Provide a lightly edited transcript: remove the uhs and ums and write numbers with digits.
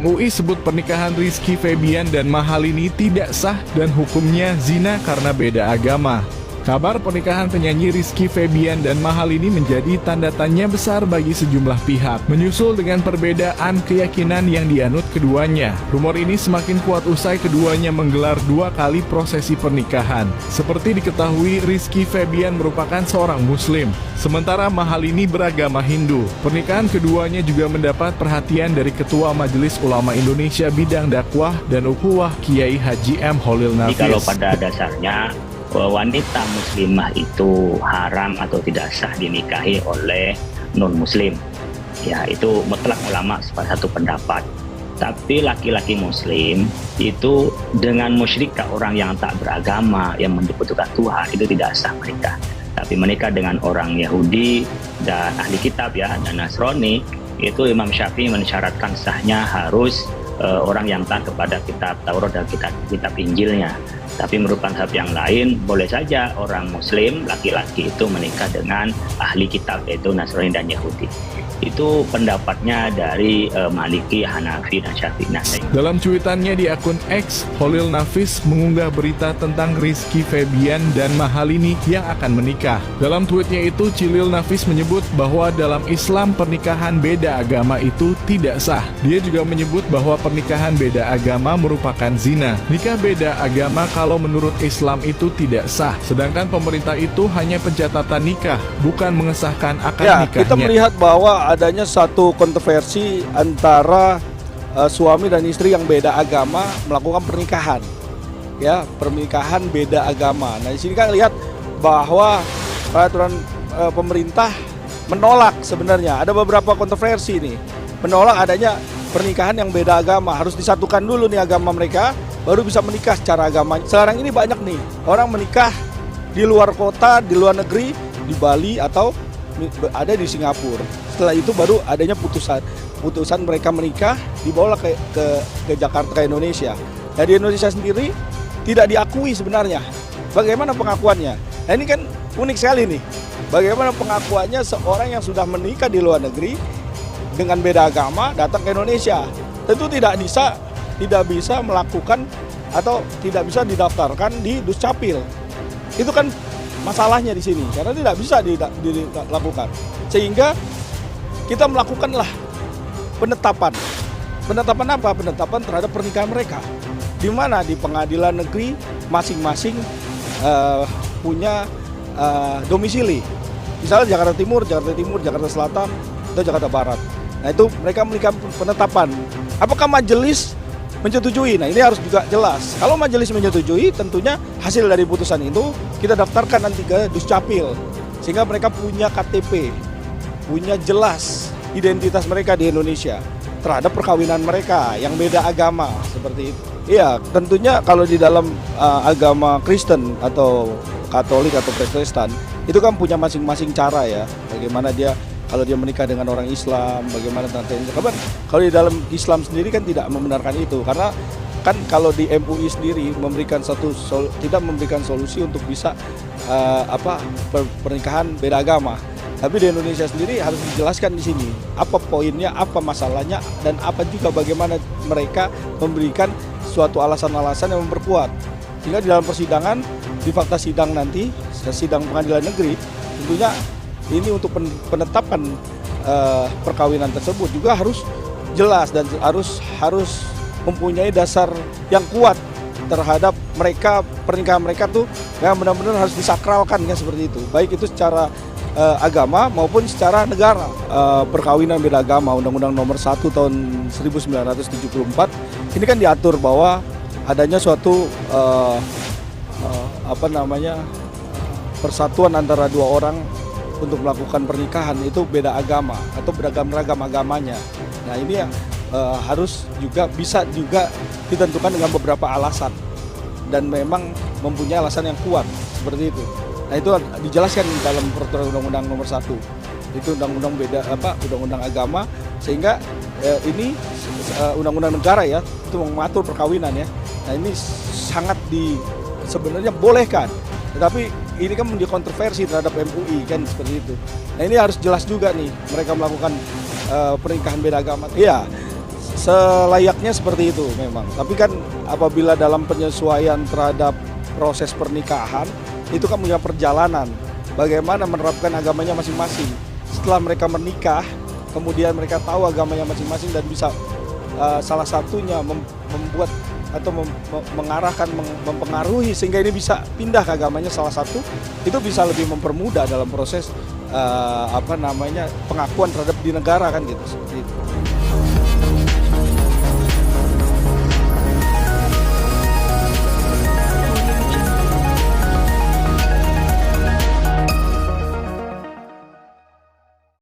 MUI sebut pernikahan Rizky Febian dan Mahalini tidak sah dan hukumnya zina karena beda agama. Kabar pernikahan penyanyi Rizky Febian dan Mahalini menjadi tanda tanya besar bagi sejumlah pihak, menyusul dengan perbedaan keyakinan yang dianut keduanya. Rumor ini semakin kuat usai keduanya menggelar 2 kali prosesi pernikahan. Seperti diketahui, Rizky Febian merupakan seorang Muslim, sementara Mahalini beragama Hindu. Pernikahan keduanya juga mendapat perhatian dari Ketua Majelis Ulama Indonesia bidang dakwah dan ukhuwah Kiai Haji M. Holil Nafis. Jadi kalau pada dasarnya wanita muslimah itu haram atau tidak sah dinikahi oleh non-muslim, ya itu mutlak ulama sebagai satu pendapat. Tapi laki-laki muslim itu dengan musyrik orang yang tak beragama, yang menyekutukan Tuhan, itu tidak sah menikah. Tapi menikah dengan orang Yahudi dan ahli kitab ya, dan Nasrani, itu Imam Syafi'i mensyaratkan sahnya harus orang yang taat kepada kitab Taurat dan kitab Injilnya. Tapi merupakan hal yang lain, boleh saja orang Muslim laki-laki itu menikah dengan ahli kitab yaitu Nasrani dan Yahudi. Itu pendapatnya dari Maliki, Hanafi, dan Syafi'i. Dalam cuitannya di akun X, Holil Nafis mengunggah berita tentang Rizky Febian dan Mahalini yang akan menikah. Dalam tweetnya itu, Cilil Nafis menyebut bahwa dalam Islam pernikahan beda agama itu tidak sah. Dia juga menyebut bahwa pernikahan beda agama merupakan zina. Nikah beda agama kalau menurut Islam itu tidak sah. Sedangkan pemerintah itu hanya pencatatan nikah, bukan mengesahkan akad nikahnya. Kita melihat bahwa adanya satu kontroversi antara suami dan istri yang beda agama melakukan pernikahan. Ya, pernikahan beda agama. Nah, di sini kan lihat bahwa peraturan pemerintah menolak sebenarnya. Ada beberapa kontroversi nih. Menolak adanya pernikahan yang beda agama. Harus disatukan dulu nih agama mereka, baru bisa menikah secara agama. Sekarang ini banyak nih orang menikah di luar kota, di luar negeri, di Bali atau ada di Singapura. Setelah itu baru adanya putusan mereka menikah, dibawa ke Jakarta, ke Indonesia. Nah, di Indonesia sendiri tidak diakui sebenarnya. Bagaimana pengakuannya? Nah, ini kan unik sekali nih. Bagaimana pengakuannya seorang yang sudah menikah di luar negeri dengan beda agama datang ke Indonesia? Tentu tidak bisa melakukan atau tidak bisa didaftarkan di Duscapil. Itu kan masalahnya di sini, karena tidak bisa dilakukan. Sehingga kita melakukanlah penetapan. Penetapan apa? Penetapan terhadap pernikahan mereka. Di mana? Di pengadilan negeri masing-masing punya domisili. Misalnya Jakarta Timur, Jakarta Selatan, atau Jakarta Barat. Nah, itu mereka memberikan penetapan. Apakah majelis menyetujui? Nah, ini harus juga jelas. Kalau majelis menyetujui, tentunya hasil dari putusan itu kita daftarkan nanti ke Duscapil, sehingga mereka punya KTP, punya jelas identitas mereka di Indonesia terhadap perkawinan mereka yang beda agama seperti itu. Iya, tentunya kalau di dalam agama Kristen atau Katolik atau Protestan itu kan punya masing-masing cara ya. Bagaimana dia kalau dia menikah dengan orang Islam, bagaimana tentang kalau di dalam Islam sendiri kan tidak membenarkan itu, karena kan kalau di MUI sendiri tidak memberikan solusi untuk bisa pernikahan beda agama. Tapi di Indonesia sendiri harus dijelaskan di sini apa poinnya, apa masalahnya, dan apa juga bagaimana mereka memberikan suatu alasan-alasan yang memperkuat. Sehingga di dalam persidangan, di fakta sidang nanti, sidang pengadilan negeri, tentunya ini untuk penetapan perkawinan tersebut juga harus jelas dan harus mempunyai dasar yang kuat terhadap mereka, pernikahan mereka tuh yang benar-benar harus disakralkan kan, seperti itu. Baik itu secara agama maupun secara negara. Perkawinan beda agama, Undang-Undang Nomor 1 Tahun 1974 ini kan diatur bahwa adanya suatu persatuan antara dua orang untuk melakukan pernikahan itu beda agama atau beragam-ragam agamanya. Nah, ini harus juga bisa juga ditentukan dengan beberapa alasan dan memang mempunyai alasan yang kuat seperti itu. Nah, itu dijelaskan dalam peraturan Undang-Undang Nomor 1. Itu undang-undang agama, sehingga ini undang-undang negara ya, itu mengatur perkawinan ya. Nah, ini sangat sebenarnya bolehkan. Tetapi ini kan menjadi kontroversi terhadap MUI kan, seperti itu. Nah, ini harus jelas juga nih mereka melakukan pernikahan beda agama. Iya, selayaknya seperti itu memang. Tapi kan apabila dalam penyesuaian terhadap proses pernikahan itu kan punya perjalanan. Bagaimana menerapkan agamanya masing-masing. Setelah mereka menikah, kemudian mereka tahu agamanya masing-masing dan bisa salah satunya membuat atau mengarahkan, mempengaruhi sehingga ini bisa pindah ke agamanya salah satu, itu bisa lebih mempermudah dalam proses pengakuan terhadap di negara kan gitu seperti itu.